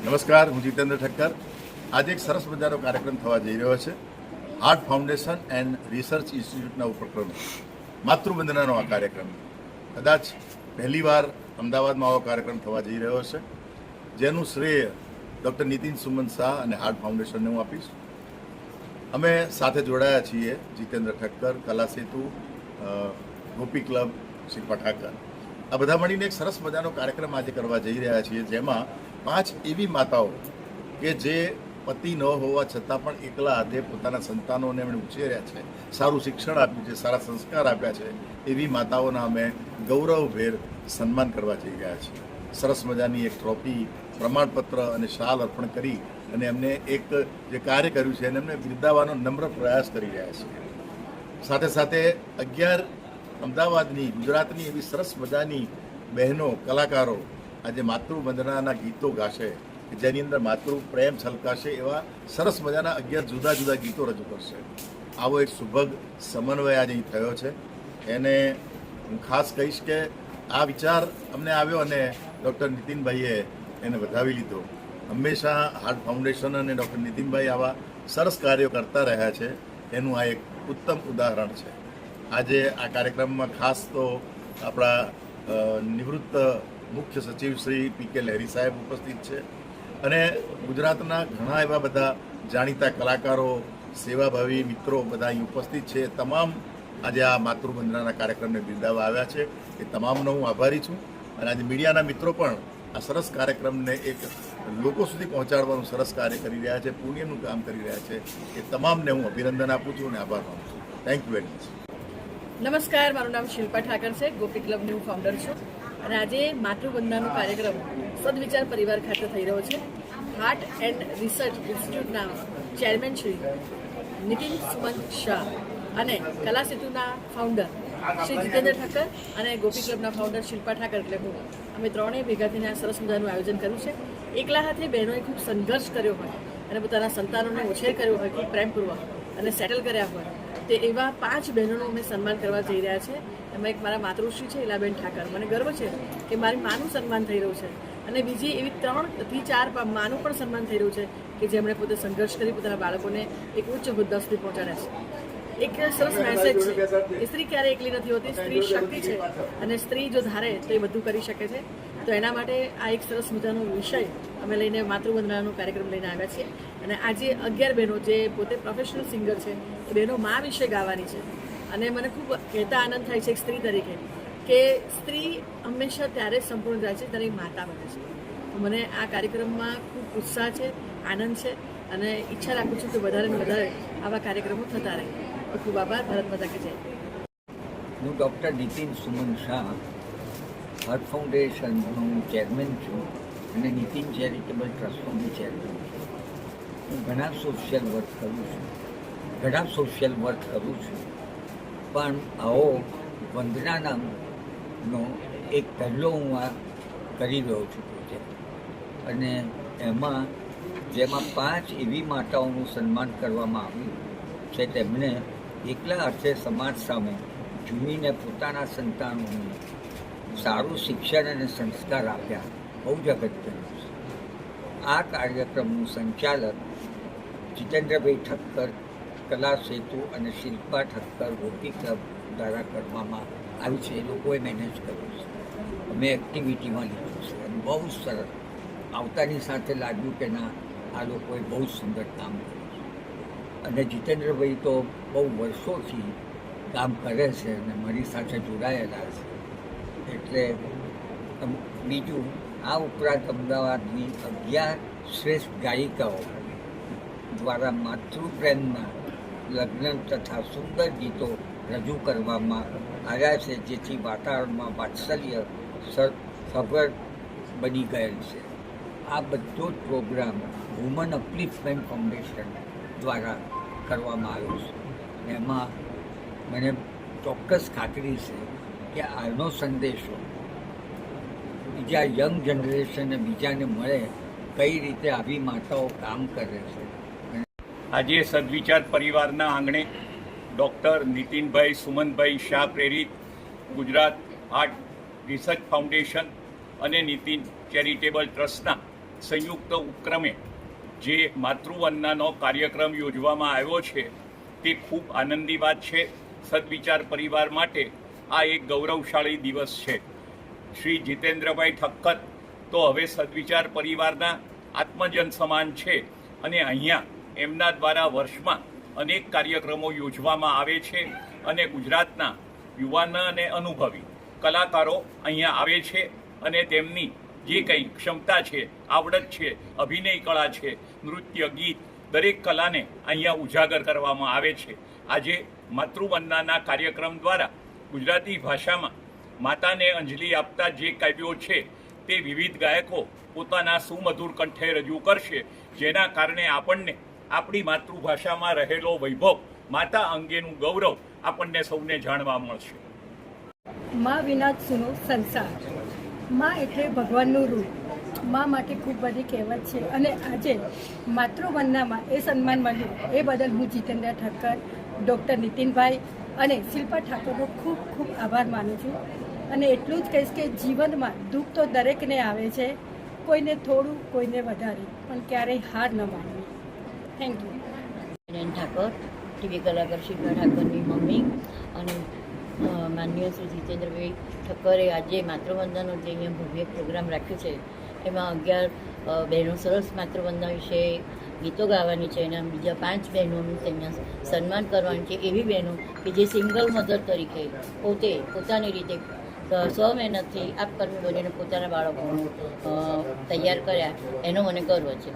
નમસ્કાર, હું જીતેન્દ્ર ઠક્કર. આજે એક સરસ મજાનો કાર્યક્રમ થવા જઈ રહ્યો છે. હાર્ટ ફાઉન્ડેશન એન્ડ રિસર્ચ ઇન્સ્ટિટ્યૂટના ઉપક્રમે માતૃવંદનાનો આ કાર્યક્રમ કદાચ પહેલીવાર અમદાવાદમાં આવો કાર્યક્રમ થવા જઈ રહ્યો છે, જેનું શ્રેય ડૉક્ટર નીતિન સુમન શાહ અને હાર્ટ ફાઉન્ડેશનને હું આપીશ. અમે સાથે જોડાયા છીએ જીતેન્દ્ર ઠક્કર, કલા સેતુ, ગોપી ક્લબ, શિલ્પા ઠાકર. આ બધા મળીને એક સરસ મજાનો કાર્યક્રમ આજે કરવા જઈ રહ્યા છીએ, જેમાં 5 એવી માતાઓ કે જે પતિ ન હોવા છતાં પણ એકલા હાથે પોતાના સંતાનોને એમણે ઉછેર્યા છે, સારું શિક્ષણ આપ્યું છે, સારા સંસ્કાર આપ્યા છે, એવી માતાઓના અમે ગૌરવભેર સન્માન કરવા જઈ રહ્યા છીએ. સરસ મજાની એક ટ્રોફી, પ્રમાણપત્ર અને શાલ અર્પણ કરી અને એમને એક જે કાર્ય કર્યું છે એને એમને બિરદાવવાનો નમ્ર પ્રયાસ કરી રહ્યા છીએ. સાથે સાથે 11 અમદાવાદની, ગુજરાતની એવી સરસ મજાની બહેનો, કલાકારો આજે માતૃવંદનાના ગીતો ગાશે, જેની અંદર માતૃ પ્રેમ છલકાશે એવા સરસ મજાના 11 જુદા જુદા ગીતો રજૂ કરશે. આવો એક સુભગ સમન્વય આજે અહીં થયો છે. એને હું ખાસ કહીશ કે આ વિચાર અમને આવ્યો અને ડૉક્ટર નીતિનભાઈએ એને વધાવી લીધો. હંમેશા હાર્ટ ફાઉન્ડેશન અને ડૉક્ટર નીતિનભાઈ આવા સરસ કાર્યો કરતા રહ્યા છે, એનું આ એક ઉત્તમ ઉદાહરણ છે. આજે આ કાર્યક્રમમાં ખાસ તો આપણા નિવૃત્ત મુખ્ય સચિવ શ્રી પી.કે. લહેરી સાહેબ ઉપસ્થિત છે અને ગુજરાતના ઘણા એવા બધા જાણીતા કલાકારો, સેવાભાવી મિત્રો બધા અહીં ઉપસ્થિત છે. તમામ આજે આ માતૃવંદનાના કાર્યક્રમને બિરદાવવા આવ્યા છે. એ તમામનો હું આભારી છું. અને આજે મીડિયાના મિત્રો પણ આ સરસ કાર્યક્રમને એક લોકો સુધી પહોંચાડવાનું સરસ કાર્ય કરી રહ્યા છે, પુણ્યનું કામ કરી રહ્યા છે. એ તમામને હું અભિનંદન આપું છું અને આભાર માનું છું. Thank you very much. નમસ્કાર, મારું નામ શિલ્પા ઠાકર છે. ગોપી ક્લબની હું ફાઉન્ડર છું અને આજે માતૃવંદનાનો કાર્યક્રમ સદવિચાર પરિવાર ખાતે થઈ રહ્યો છે. હાર્ટ એન્ડ રિસર્ચ ઇન્સ્ટિટ્યૂટના ચેરમેન શ્રી નીતિન સુમન શાહ અને કલા સેતુના ફાઉન્ડર શ્રી જીતેન્દ્ર ઠક્કર અને ગોપી ક્લબના ફાઉન્ડર શિલ્પા ઠાકર એટલે હું, અમે ત્રણેય ભેગા થઈને આ સરસ મજાનું આયોજન કર્યું છે. એકલા હાથે બહેનોએ ખૂબ સંઘર્ષ કર્યો હોય અને પોતાના સંતાનોને ઉછેર કર્યો હોય, ખૂબ પ્રેમપૂર્વક અને સેટલ કર્યા હોય, તે એવા 5 બહેનોનું અમે સન્માન કરવા જઈ રહ્યા છે. એમાં એક મારા માતૃશ્રી છે ઇલાબેન ઠાકર. મને ગર્વ છે કે મારી માનું સન્માન થઈ રહ્યું છે અને બીજી એવી 3 થી 4 માનું પણ સન્માન થઈ રહ્યું છે કે જેમણે પોતે સંઘર્ષ કરી પોતાના બાળકોને એક ઉચ્ચ હોદ્દા સુધી પહોંચાડ્યા છે. એક સરસ મેસેજ છે કે સ્ત્રી ક્યારેય એકલી નથી હોતી, સ્ત્રી શક્તિ છે અને સ્ત્રી જો ધારે તો એ બધું કરી શકે છે. તો એના માટે આ એક સરસ મજાનો વિષય અમે લઈને માતૃવંદનાનો કાર્યક્રમ લઈને આવ્યા છીએ. અને આજે 11 બહેનો જે પોતે પ્રોફેશનલ સિંગર છે, એ બહેનો મા વિશે ગાવાની છે. અને મને ખૂબ કહેતા આનંદ થાય છે એક સ્ત્રી તરીકે કે સ્ત્રી હંમેશા ત્યારે સંપૂર્ણ થાય છે ત્યારે માતા બને છે. મને આ કાર્યક્રમમાં ખૂબ ઉત્સાહ છે, આનંદ છે અને ઈચ્છા રાખું છું કે વધારે ને વધારે આવા કાર્યક્રમો થતા રહે. ખૂબ આભાર. ભારત માતા કી જય. હું ડૉક્ટર નીતિન સુમન શાહ, હાર્ટ ફાઉન્ડેશનનો ચેરમેન છું અને નીતિન ચેરિટેબલ ટ્રસ્ટનો બી ચેરમેન છું. હું ઘણા સોશિયલ વર્ક કરું છું પણ આવો વંદના નામનો એક પહેલો હું આ કરી રહ્યો છું પ્રોજેક્ટ. અને જેમાં 5 એવી માતાઓનું સન્માન કરવામાં આવ્યું છે, તેમણે એકલા હાથે સમાજ સામે ઝૂમીને પોતાના સંતાનોને સારું શિક્ષણ અને સંસ્કાર આપ્યા. બહુ જ અગત્યનું છે. આ કાર્યક્રમનું સંચાલન જીતેન્દ્રભાઈ ઠક્કર, કલા સેતુ અને શિલ્પા ઠક્કર, ગોપી ક્લબ દ્વારા કરવામાં આવ્યું છે. એ લોકોએ મેનેજ કર્યું છે. અમે એક્ટિવિટીમાં લીધું છે અને બહુ સરસ આવતાની સાથે લાગ્યું કે ના, આ લોકોએ બહુ સુંદર કામ કર્યું છે. અને જીતેન્દ્રભાઈ તો બહુ વર્ષોથી કામ કરે છે અને મારી સાથે જોડાયેલા છે. એટલે બીજું, આ ઉપરાંત અમદાવાદની 11 શ્રેષ્ઠ ગાયિકાઓ દ્વારા માતૃપ્રેમના લગ્ન તથા સુંદર ગીતો રજૂ કરવામાં આવ્યા છે, જેથી વાતાવરણમાં વાત્સલ્ય સભર બની ગયેલ છે. આ બધો જ પ્રોગ્રામ વુમન અપલિફ્ટમેન્ટ ફાઉન્ડેશન દ્વારા કરવામાં આવ્યો છે. એમાં મને ચોક્કસ ખાતરી છે કે આનો સંદેશો બીજા યંગ જનરેશનને બીજાને મળે, કઈ રીતે આવી માતાઓ કામ કરે છે. આજે સદવિચાર પરિવારના આંગણે ડૉક્ટર નીતિનભાઈ સુમનભાઈ શાહ પ્રેરિત ગુજરાત હાર્ટ રિસર્ચ ફાઉન્ડેશન અને નીતિન ચેરિટેબલ ટ્રસ્ટના સંયુક્ત ઉપક્રમે જે માતૃવંદનાનો કાર્યક્રમ યોજવામાં આવ્યો છે તે ખૂબ આનંદી વાત છે. સદવિચાર પરિવાર માટે આ એક ગૌરવશાળી દિવસ છે. શ્રી જીતેન્દ્રભાઈ ઠક્કર તો હવે સદવિચાર પરિવારના આત્મજન સમાન છે અને અહીંયા એમના દ્વારા વર્ષમાં અનેક કાર્યક્રમો યોજવામાં આવે છે અને ગુજરાતના યુવાન અને અનુભવી કલાકારો અહીંયા આવે છે અને તેમની જે કંઈ ક્ષમતા છે, આવડત છે, અભિનય કળા છે, નૃત્ય, ગીત, દરેક કલાને અહીંયા ઉજાગર કરવામાં આવે છે. આજે માતૃવંદનાના કાર્યક્રમ દ્વારા ગુજરાતી ભાષામાં માતાને અંજલિ આપતા જે કાવ્યો છે તે વિવિધ ગાયકો પોતાના સુમધુર કંઠે રજૂ કરશે, જેના કારણે આપણને આપણી માતૃભાષામાં રહેલો વૈભવ, માતા અંગેનું ગૌરવ આપણને સૌને જાણવા મળશે. માં વિના સુનો સંસાર. માં એટલે ભગવાનનું રૂપ. માં માટે ખૂબ બધી કહેવત છે અને આજે માતૃવંદનામાં એ સન્માન મળ્યું એ બદલ હું જીતેન્દ્ર ઠક્કર, ડૉક્ટર નીતિનભાઈ અને શિલ્પા ઠાકોરનો ખૂબ ખૂબ આભાર માનું છું. અને એટલું જ કહીશ કે જીવનમાં દુઃખ તો દરેકને આવે છે, કોઈને થોડું, કોઈને વધારે, પણ ક્યારેય હાર ન માનવી. Thank you. ઠાકોર, ટીવી કલાકાર શિલ્પા ઠાકોરની મમ્મી અને માનનીય શ્રી જીતેન્દ્રભાઈ ઠક્કરે આજે માતૃવંદનાનો જે અહીંયા ભવ્ય પ્રોગ્રામ રાખ્યો છે એમાં 11 બહેનો સરસ માતૃવંદના વિશે ગીતો ગાવાની છે અને બીજા 5 બહેનોનું અહીંયા સન્માન કરવાનું છે. એવી બહેનો કે જે સિંગલ મધર તરીકે પોતે પોતાની રીતે મહેનતથી આપકર્મી બનીને પોતાના બાળકોનું તૈયાર કર્યા, એનો મને ગર્વ છે.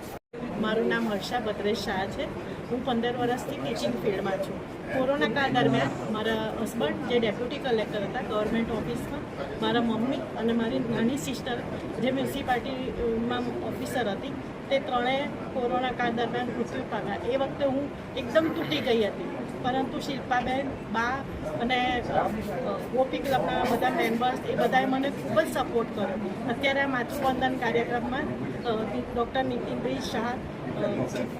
મારું નામ હર્ષા ભદ્રેશ શાહ છે. હું 15 વર્ષથી ટીચિંગ ફિલ્ડમાં છું. કોરોના કાળ દરમિયાન મારા હસબન્ડ જે ડેપ્યુટી કલેક્ટર હતા ગવર્મેન્ટ ઓફિસમાં, મારા મમ્મી અને મારી નાની સિસ્ટર જે મ્યુનિસિપાલિટીમાં ઓફિસર હતી, તે ત્રણેય કોરોના કાળ દરમિયાન મૃત્યુ પામ્યા. એ વખતે હું એકદમ તૂટી ગઈ હતી, પરંતુ શિલ્પાબેન, બા અને ગોપી ક્લબના બધા મેમ્બર્સ એ બધાએ મને ખૂબ જ સપોર્ટ કર્યો. અત્યારે આ માતૃવંદન કાર્યક્રમમાં ડૉક્ટર નીતિનભાઈ શાહ,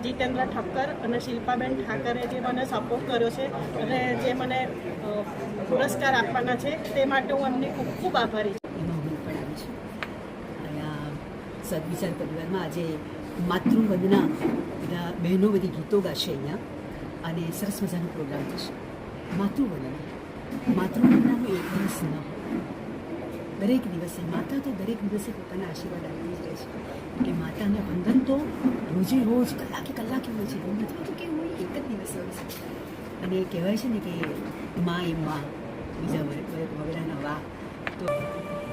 જીતેન્દ્ર ઠક્કર અને શિલ્પાબેન ઠાકરે જે મને સપોર્ટ કર્યો છે અને જે મને પુરસ્કાર આપવાના છે તે માટે હું એમની ખૂબ ખૂબ આભારી છું. એમાં હું પણ આવી છું. અહીંયા સદવિચાર પરિવારમાં આજે માતૃવંદના બધા બહેનો બધી ગીતો ગાશે અહીંયા અને સરસ મજાનો પ્રોગ્રામ થશે. માતૃવંદનાનો એક દિવસ ન હોય, દરેક દિવસે માતા તો દરેક દિવસે પોતાના આશીર્વાદ આપતી જ રહે છે. એટલે માતાના વંદન તો રોજે રોજ કલાકે કલાકે હોય છે, એવું નથી હોતું કે હું એક જ દિવસે હોય છે. અને કહેવાય છે ને કે માં એ માં, બીજા વગેરેના વા. તો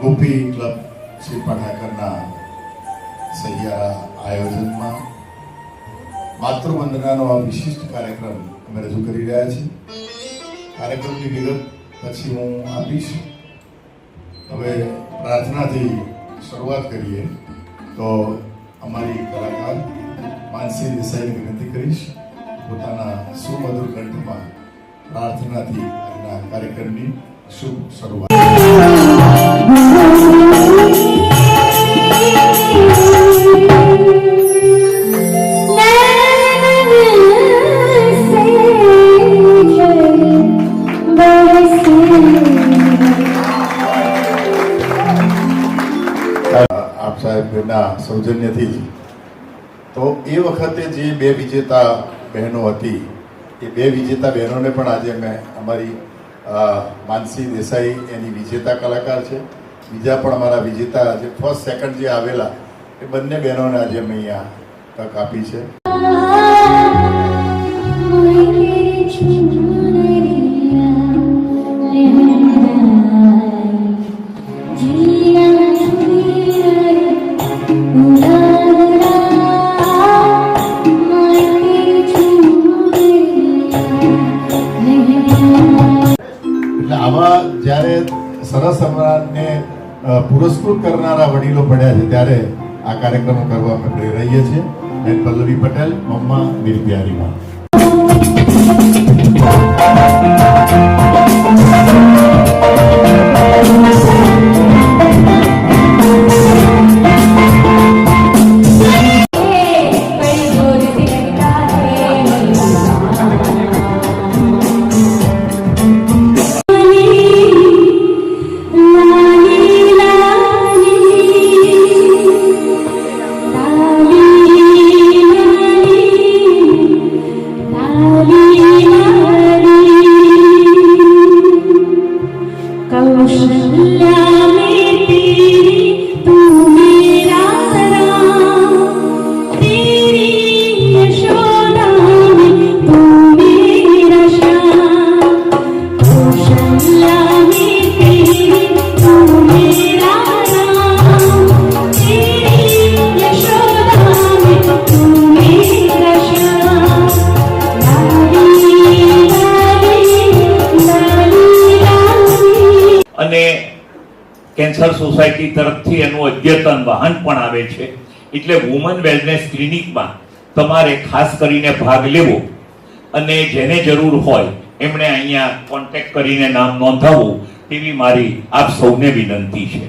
ગોપી ક્લબ શિલ્પા ઠાકરના સહિયારા આયોજનમાં માતૃવંદનાનો આ વિશિષ્ટ કાર્યક્રમ અમે રજૂ કરી રહ્યા છીએ. કાર્યક્રમની વિગત પછી હું આપીશ. હવે પ્રાર્થનાથી શરૂઆત કરીએ તો અમારી કલાકાર માનસી દેસાઈને વિનંતી કરીશ પોતાના સુમધુર કંઠમાં પ્રાર્થનાથી આજના કાર્યક્રમની શુભ શરૂઆત. આપ સાહેબના સૌજન્યથી જ તો એ વખતે જે 2 વિજેતા બહેનો હતી એ 2 વિજેતા બહેનોને પણ આજે મેં અમારી માનસી દેસાઈ એની વિજેતા કલાકાર છે, બીજા પણ અમારા વિજેતા જે ફર્સ્ટ સેકન્ડ જે આવેલા એ બંને બહેનોને આજે અમે અહીંયા તક આપી છે. આવા જ્યારે સરસ અમારાને પુરસ્કૃત કરનારા વડીલો પડ્યા છે ત્યારે આ કાર્યક્રમો કરવા અમે પ્રેરાઈએ છીએ. એન પલ્લવી પટેલ, મમ્મા મીર પ્યારીમાં. કેન્સર સોસાયટી તરફથી એનું અદ્યતન વાહન પણ આવે છે. એટલે વુમન વેલનેસ ક્લિનિકમાં તમારે ખાસ કરીને ભાગ લેવો અને જેને જરૂર હોય એમણે અહીંયા કોન્ટેક્ટ કરીને નામ નોંધાવવું તેવી મારી આપ સૌને વિનંતી છે.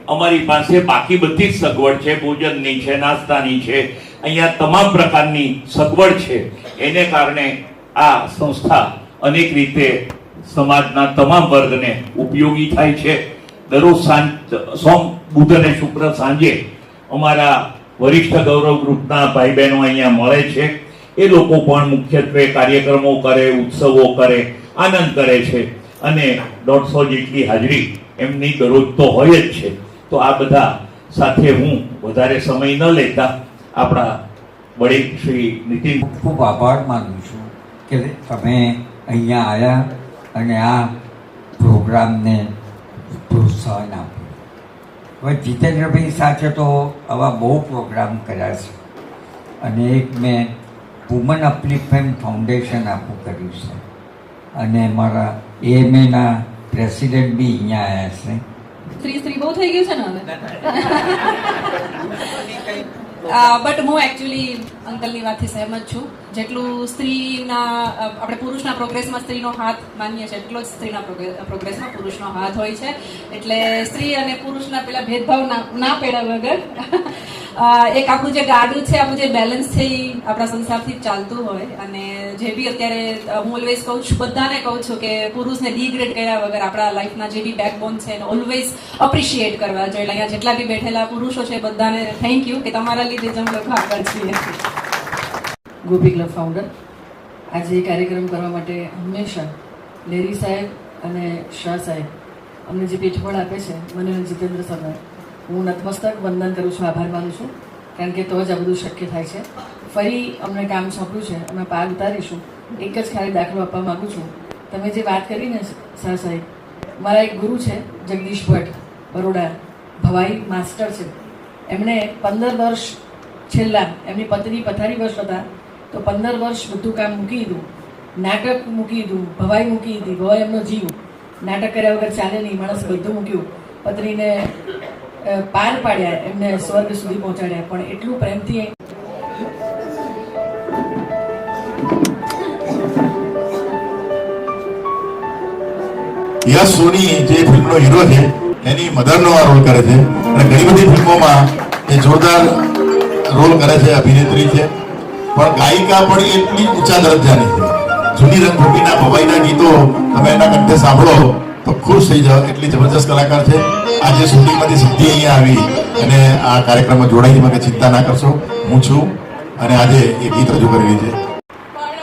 અમારી પાસે બાકી બધી જ સગવડ છે, ભોજનની છે, નાસ્તાની છે, અહીંયા તમામ પ્રકારની સગવડ છે. એને કારણે આ સંસ્થા અનેક રીતે સમાજના તમામ વર્ગને ઉપયોગી થાય છે. દરરોજ સોમ, બુધ અને શુક્ર સાંજે અમારા વરિષ્ઠ ગૌરવ ગ્રુપના ભાઈ બહેનો અહીંયા મળે છે. એ લોકો પણ મુખ્યત્વે કાર્યક્રમો કરે, ઉત્સવો કરે, આનંદ કરે છે અને 150 જેટલી હાજરી એમની દરરોજ તો હોય જ છે. તો આ બધા સાથે હું વધારે સમય ન લેતા આપણા વડીલ શ્રી નીતિન ખૂબ આભાર માનું છું કે તમે અહીંયા આવ્યા અને આ પ્રોગ્રામને પ્રોત્સાહન આપ્યું. હવે જીતેન્દ્રભાઈ સાથે તો આવા બહુ પ્રોગ્રામ કર્યા છે અને એક મેં વુમન અપલિફમેન્ટ ફાઉન્ડેશન આખું કર્યું છે અને મારા AMAના પ્રેસિડેન્ટ બી અહીંયા આવ્યા છે. સ્ત્રી બહુ થઈ ગયું છે ને હવે. બટ હું એકચ્યુઅલી અંકલની વાતથી સહેમત છું. જેટલું સ્ત્રીના આપણે પુરુષના પ્રોગ્રેસમાં સ્ત્રીનો હાથ માનીએ છીએ એટલો જ સ્ત્રીના પ્રોગ્રેસમાં પુરુષનો હાથ હોય છે. એટલે સ્ત્રી અને પુરુષના પેલા ભેદભાવ ના પેડા વગર એક આપણું જે ગાડું છે, આપણું જે બેલેન્સ છે એ આપણા સંસારથી જ ચાલતું હોય. અને જે બી અત્યારે હું ઓલવેઝ કહું છું, બધાને કહું છું કે પુરુષને ડિગ્રેડ કર્યા વગર આપણા લાઈફના જે બી બેકબોન છે એને ઓલવેઝ અપ્રિશિએટ કરવા જોઈએ. અહીંયા જેટલા બી બેઠેલા પુરુષો છે બધાને થેન્ક યુ કે તમારા લીધે જ અમે લોકો આગળ છીએ. ગોપી ક્લબ ફાઉન્ડર આજે કાર્યક્રમ કરવા માટે હંમેશા લેરી સાહેબ અને શાહ સાહેબ અમને જે પીઠબળ આપે છે, મને અને જીતેન્દ્ર સરને હું નતમસ્તક વંદન કરું છું, આભાર માનું છું. કારણ કે તો જ આ બધું શક્ય થાય છે. ફરી અમને કામ સોંપ્યું છે, અમે પાર ઉતારીશું. એક જ ખાલી દાખલો આપવા માગું છું. તમે જે વાત કરી ને શાહ સાહેબ, મારા એક ગુરુ છે જગદીશ ભટ્ટ, બરોડા, ભવાઈ માસ્ટર છે. એમણે 15 વર્ષ છેલ્લા, એમની પત્ની પથારી વર્ષ હતા તો 15 વર્ષ બધું કામ મૂકી દીધું, નાટક મૂકી દીધું, ભવાઈ મૂકી દીધી. ભવાઈ એમનો જીવ, નાટક કર્યા વગર ચાલે નહીં, માણસ બધું મૂક્યું, પત્નીને પાર પાડ્યા, એમને સ્વર્ગ સુધી પહોંચાડ્યા. પણ એટલું પ્રેમથી યશ સોની જે ફિલ્મનો હીરો છે એની મધરનો આ રોલ કરે છે અને ઘણી બધી ફિલ્મોમાં એ જોરદાર રોલ કરે છે, અભિનેત્રી છે, પણ ગાયિકા પણ એટલી ઊંચા દરજ્જાની છે. જૂની રંગભૂમિના ભવાઈના ગીતો તમે એના કંઠે સાંભળો તો ખુશ થઈ જાઓ, એટલી જબરજસ્ત કલાકાર છે. આજે શૂટિંગમાંથી સીધી અહીંયા આવી અને આ કાર્યક્રમમાં જોડાઈ માટે ચિંતા ના કરશો, હું છું અને આજે એ ગીત રજૂ કરી રહી છે. પણ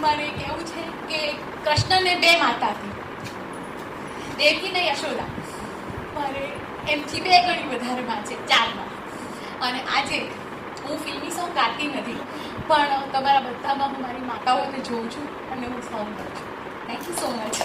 મારે કેવું છે કે કૃષ્ણને 2 માતા હતી, દેવકી ને યશોદા. મારે એમથી 2 ગણી વધારે માં છે, 4 માં. અને આજે હું ફિલ્મી સોંગ ગાતી નથી, પણ તમારા બધામાં હું મારી માતાઓને જોઉં છું અને હું સોંગ કરું છું. Thank you so much.